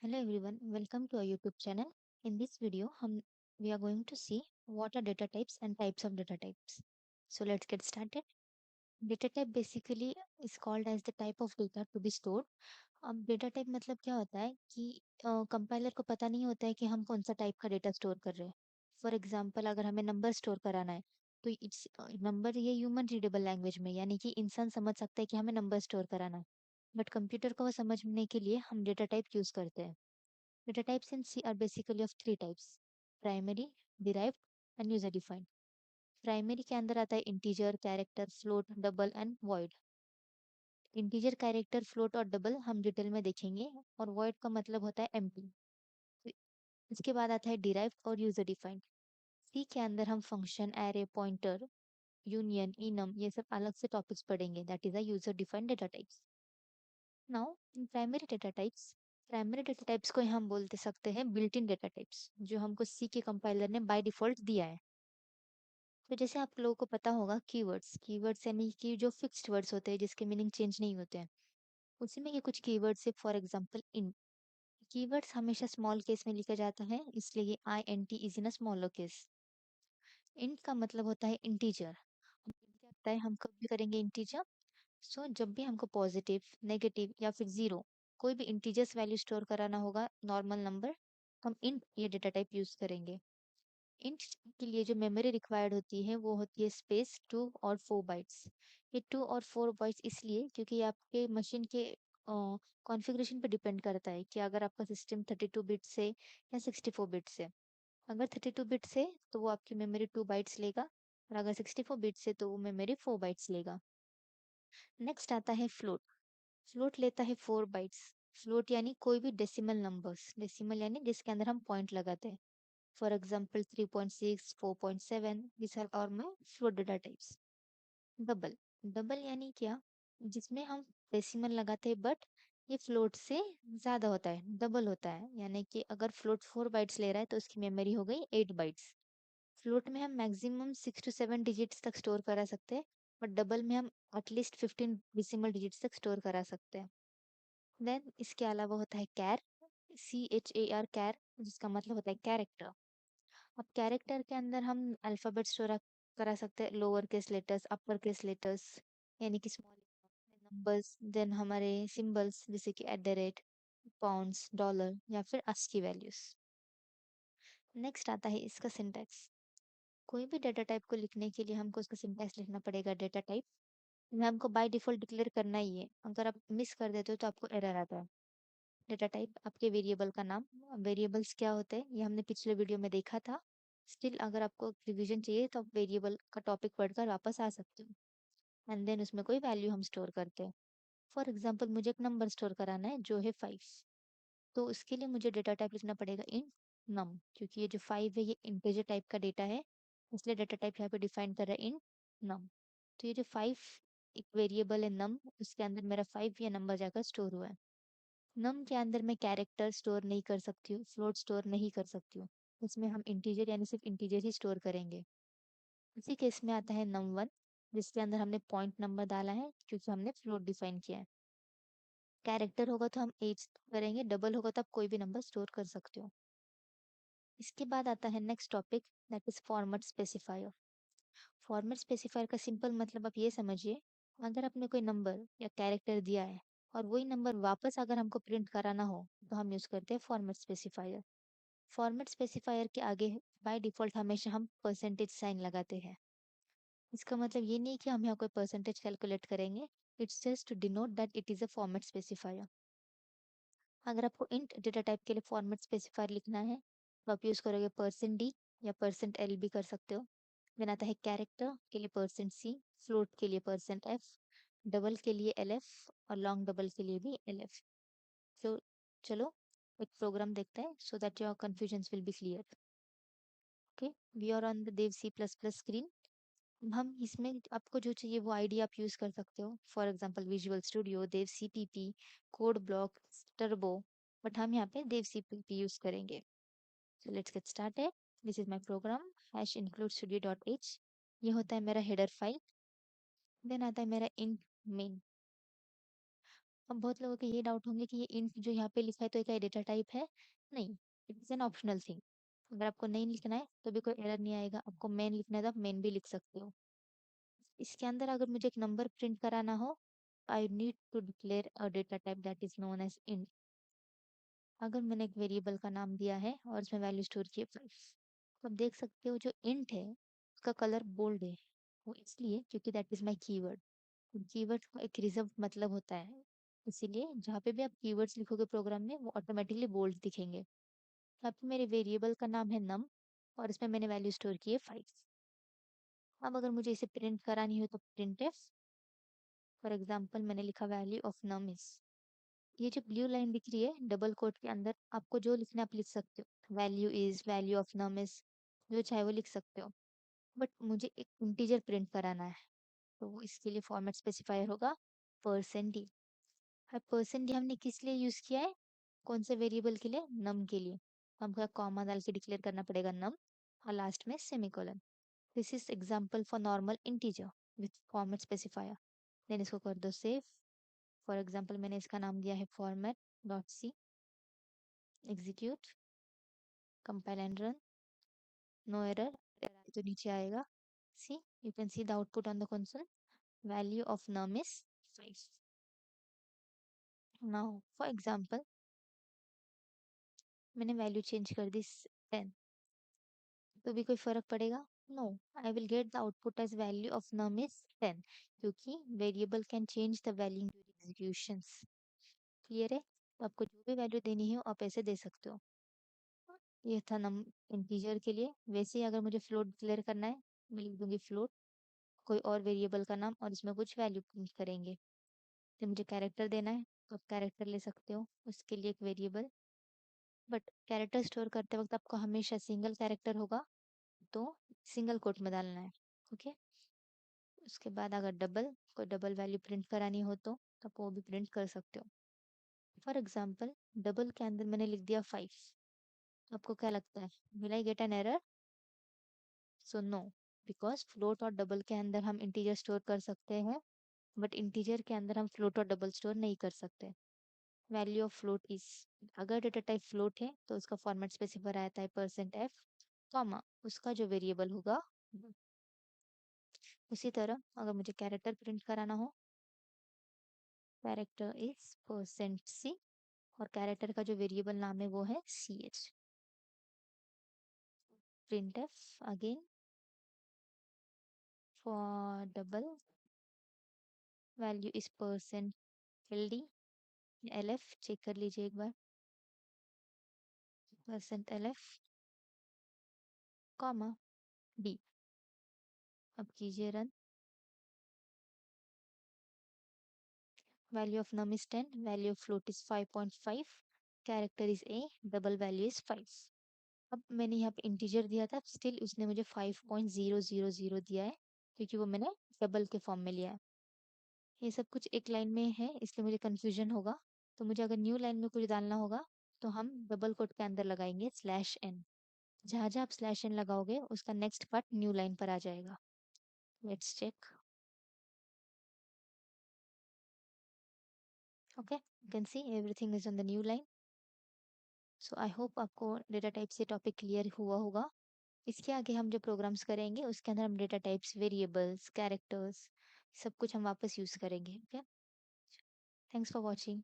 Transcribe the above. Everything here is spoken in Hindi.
Hello everyone, welcome to our YouTube channel. In this video, we are going to see what are data types and types of data types. So let's get started. Data type basically is called as the type of data to be stored. अब डेटा टाइप मतलब क्या होता है कि कंपाइलर को पता नहीं होता है कि हम कौन सा टाइप का डेटा स्टोर कर रहे हैं. फॉर एग्जांपल अगर हमें नंबर स्टोर कराना है तो इट्स नंबर ये ह्यूमन रीडेबल लैंग्वेज में यानी कि इंसान समझ सकता है कि हमें नंबर स्टोर कराना है. बट कंप्यूटर को वो समझने के लिए हम डेटा टाइप यूज करते हैं. Data types in C are basically of three types: primary, derived and user defined. Primary के अंदर आता है integer, character, float, double and void. Integer, character, float और डबल हम डिटेल में देखेंगे और वॉइड का मतलब होता है एम्प्टी. इसके बाद आता है डिराइव्ड और यूजर डिफाइंड. सी के अंदर हम function, array, pointer, union, enum ये सब अलग से टॉपिक्स पढ़ेंगे. That is a user defined data types. Now in primary data types को हम बोलते सकते हैं बिल्ट इन डेटा टाइप्स जो हमको सी के कंपाइलर ने बाय डिफॉल्ट दिया है. तो जैसे आप लोगों को पता होगा कीवर्ड्स कीवर्ड्स यानी कि जो फिक्स्ड वर्ड्स होते हैं जिसके मीनिंग चेंज नहीं होते हैं. उसी में ये कुछ कीवर्ड्स है. For example in. कीवर्ड्स हमेशा स्मॉल केस में लिखा जाता है इसलिए ये I N T is in a smaller case. Int का मतलब होता है इंटीजर. क्या होता है हम कब भी करेंगे इंटीजर. सो जब भी हमको पॉजिटिव, नेगेटिव या फिर जीरो कोई भी इंटीजर्स वैल्यू स्टोर कराना होगा नॉर्मल नंबर, हम इंट ये डेटा टाइप यूज करेंगे. इंट के लिए जो मेमोरी रिक्वायर्ड होती है वो होती है स्पेस 2 और 4 बाइट्स. ये 2 और 4 बाइट्स इसलिए क्योंकि ये आपके मशीन के कॉन्फ़िगरेशन पे डिपेंड करता है कि अगर आपका सिस्टम 32 बिट से या 64 बिट से. अगर 32 बिट से तो वो आपकी मेमोरी 2 बाइट्स लेगा और अगर 64 बिट से तो वो मेमोरी 4 बाइट्स लेगा. नेक्स्ट आता है फ्लोट. फ्लोट लेता है 4 बाइट्स. फ्लोट यानी कोई भी डेसिमल नंबर्स. डेसिमल यानी जिसके अंदर हम पॉइंट लगाते हैं. For example 3.6, 4.7 these are all my float data types. Double. Double यानी क्या, जिसमें हम डेसिमल लगाते हैं बट ये फ्लोट से ज्यादा होता है, डबल होता है. यानी कि अगर फ्लोट 4 बाइट्स ले रहा है तो उसकी मेमोरी हो गई 8 बाइट्स. फ्लोट में हम मैक्सिमम 6 to 7 डिजिट्स तक स्टोर करा सकते हैं बट डबल में हम एटलीस्ट 15 डेसिमल डिजिट्स तक स्टोर करा सकते हैं. देन इसके अलावा होता है कैर. CHAR कैर जिसका मतलब होता है कैरेक्टर. अब कैरेक्टर के अंदर हम अल्फाबेट स्टोर करा सकते हैं, lower case letters, upper case letters यानी कि स्मॉल नंबर्स. देन हमारे सिंबल्स जैसे कि at the rate, pounds, dollar या फिर ASCII वैल्यूज. नेक्स्ट आता है इसका सिंटैक्स. कोई भी डेटा टाइप को लिखने के लिए हमको उसका सिंटैक्स लिखना पड़ेगा. डेटा टाइप में हमको बाय डिफॉल्ट डिक्लेयर करना ही है. अगर आप मिस कर देते हो तो आपको एरर आता है. डेटा टाइप आपके वेरिएबल का नाम. वेरिएबल्स क्या होते हैं ये हमने पिछले वीडियो में देखा था. स्टिल अगर आपको रिवीजन चाहिए तो आप वेरिएबल का टॉपिक पढ़कर वापस आ सकते हो. एंड देन उसमें कोई वैल्यू हम स्टोर करते हैं. फॉर एग्जांपल मुझे एक नंबर स्टोर कराना है जो है 5. तो उसके लिए मुझे डेटा टाइप लिखना पड़ेगा इन नम, क्योंकि ये जो 5 है ये इंटीजर टाइप का डेटा है इसलिए डेटा टाइप यहाँ पे डिफाइन कर रहा है इन नम. तो ये जो 5 एक वेरिएबल है नम, उसके अंदर मेरा 5 ये नंबर जाकर स्टोर हुआ है. नम के अंदर मैं कैरेक्टर स्टोर नहीं कर सकती हूँ, फ्लोट स्टोर नहीं कर सकती हूँ. इसमें हम इंटीजर यानी सिर्फ इंटीजर ही स्टोर करेंगे. इसी केस में आता है नम वन जिसके अंदर हमने पॉइंट नंबर डाला है क्योंकि हमने फ्लोट डिफाइन किया है. कैरेक्टर होगा तो हम एज करेंगे, डबल होगा तो आप कोई भी नंबर स्टोर कर सकते हो. इसके बाद आता है next topic, that is format specifier. Format specifier का सिंपल मतलब आप ये समझिए, अगर आपने कोई नंबर या कैरेक्टर दिया है और वही नंबर वापस अगर हमको प्रिंट कराना हो तो हम यूज करते हैं फॉर्मेट स्पेसिफायर. फॉर्मेट स्पेसिफायर के आगे बाय डिफॉल्ट हमेशा हम परसेंटेज साइन लगाते हैं. इसका मतलब ये नहीं कि हम यहाँ कोई परसेंटेज कैलकुलेट करेंगे. It's just to denote that it is a format specifier. अगर आपको इंट डेटा टाइप के लिए फॉर्मेट स्पेसिफायर लिखना है तो आप यूज करोगे %d या %l भी कर सकते हो. देन आता है कैरेक्टर के लिए %c, फ्लोट के लिए %f, डबल के लिए LF और लॉन्ग डबल के लिए भी LF. तो चलो एक प्रोग्राम देखते हैं so that your confusion will be clear. Okay, we are on the Dev C++ screen. हम इसमें आपको जो चाहिए वो आईडी आप यूज कर सकते हो. For example visual studio, Dev CPP, code block, turbo. But हम यहाँ पे देव CPP यूज करेंगे. So let's get started. This is my program hash include studio dot h. ये होता है मेरा हेडर फाइल. देन आता है मेरा इन मेन. अब बहुत लोगों के ये डाउट होंगे कि ये इंट जो यहाँ पे लिखा है तो क्या डेटा टाइप है? नहीं, it is an optional thing. अगर आपको नहीं लिखना है तो भी कोई एरर नहीं आएगा, आपको मेन लिखना है तो आप मेन भी लिख सकते हो। इसके अंदर अगर मुझे एक नंबर प्रिंट कराना हो, I need to declare a data type that is known as int. अगर मैंने एक वेरिएबल का नाम दिया है और उसमें वैल्यू स्टोर की है 5, तो आप देख सकते हो जो इंट है उसका कलर बोल्ड है। वो इसलिए क्योंकि that is my keyword. Keyword का एक रिजर्व मतलब होता है, इसीलिए जहाँ पे भी आप कीवर्ड्स लिखोगे प्रोग्राम में वो ऑटोमेटिकली बोल्ड दिखेंगे। यहाँ पे मेरे वेरिएबल का नाम है नम और इसमें मैंने वैल्यू स्टोर की है 5। अब अगर मुझे इसे प्रिंट करानी हो तो प्रिंट एफ, फॉर एग्जाम्पल मैंने लिखा वैल्यू ऑफ नम इज, ये जो ब्लू लाइन दिख रही है डबल कोट के अंदर, आपको जो लिखना है आप लिख सकते हो, value is, value of num is, जो चाहे वो लिख सकते हो। बट मुझे एक इंटीजर प्रिंट कराना है, तो वो इसके लिए फॉर्मेट स्पेसिफायर होगा परसेंट डी। अब परसेंट डी हमने किस लिए यूज किया है, कौन से वेरिएबल के लिए? नम के लिए। हमको कॉमा डाल के डिक्लेयर करना पड़ेगा नम और लास्ट में semicolon. This is example for normal integer with format specifier. Then इसको कर दो सेव। फॉर एग्जांपल मैंने इसका नाम दिया है format dot C, execute, compile and run, no error, तो नीचे आएगा। C, you can see the output on the console, value of num is 5। Now for example मैंने वैल्यू चेंज कर दी 10, तो भी कोई फर्क पड़ेगा? No, I will get the output as value of num is 10, क्योंकि variable can change the value during executions. Clear है? तो आपको जो भी वैल्यू देनी है आप ऐसे दे सकते हो। ये था नम इंटीजर के लिए। वैसे ही अगर मुझे फ्लोट डिक्लेयर करना है, मैं लिख दूंगी फ्लोट, कोई और वेरिएबल का नाम और इसमें कुछ वैल्यू प्रिंट करेंगे। तो मुझे कैरेक्टर देना है तो आप कैरेक्टर ले सकते हो, उसके लिए एक वेरिएबल। बट कैरेक्टर स्टोर करते वक्त आपको हमेशा सिंगल कैरेक्टर होगा, तो सिंगल कोट में डालना है। ओके, उसके बाद अगर कोई डबल वैल्यू प्रिंट करानी हो तो आप वो भी प्रिंट कर सकते हो। फॉर एग्जाम्पल डबल के अंदर मैंने लिख दिया 5, आपको क्या लगता है, will I get an error? So no, because float और डबल के अंदर हम इंटीजर स्टोर कर सकते हैं, बट इंटीजर के अंदर हम फ्लोट और डबल स्टोर नहीं कर सकते। वैल्यू ऑफ फ्लोट इज, अगर डेटा टाइप फ्लोट है तो उसका फॉर्मेट स्पेसिफायर आता है परसेंट एफ, कॉमा उसका जो वेरिएबल होगा। उसी तरह अगर मुझे कैरेक्टर प्रिंट कराना हो, कैरेक्टर इज परसेंट सी और कैरेक्टर का जो वेरिएबल नाम है वो है C H. Printf again for double, value is percent L D, L F check कर लीजिए एक बार, percent L F comma D. अब कीजिए run, value of num is 10, value of float is 5.5, character is A, double value is 5। अब मैंने यहाँ पे इंटीजर दिया था, स्टिल उसने मुझे 5.000 दिया है, क्योंकि वो मैंने डबल के फॉर्म में लिया है। ये सब कुछ एक लाइन में है इसलिए मुझे कंफ्यूजन होगा, तो मुझे अगर न्यू लाइन में कुछ डालना होगा तो हम डबल कोट के अंदर लगाएंगे स्लैश एन। जहाँ जहाँ आप स्लैश एन लगाओगे उसका नेक्स्ट पार्ट न्यू लाइन पर आ जाएगा। Let's check. Okay, you can see everything is on the new line. So I hope आपको डेटा टाइप से टॉपिक क्लियर हुआ होगा। इसके आगे हम जो प्रोग्राम्स करेंगे उसके अंदर हम डेटा टाइप्स, वेरिएबल्स, कैरेक्टर्स, सब कुछ हम वापस यूज करेंगे। Okay, thanks for watching.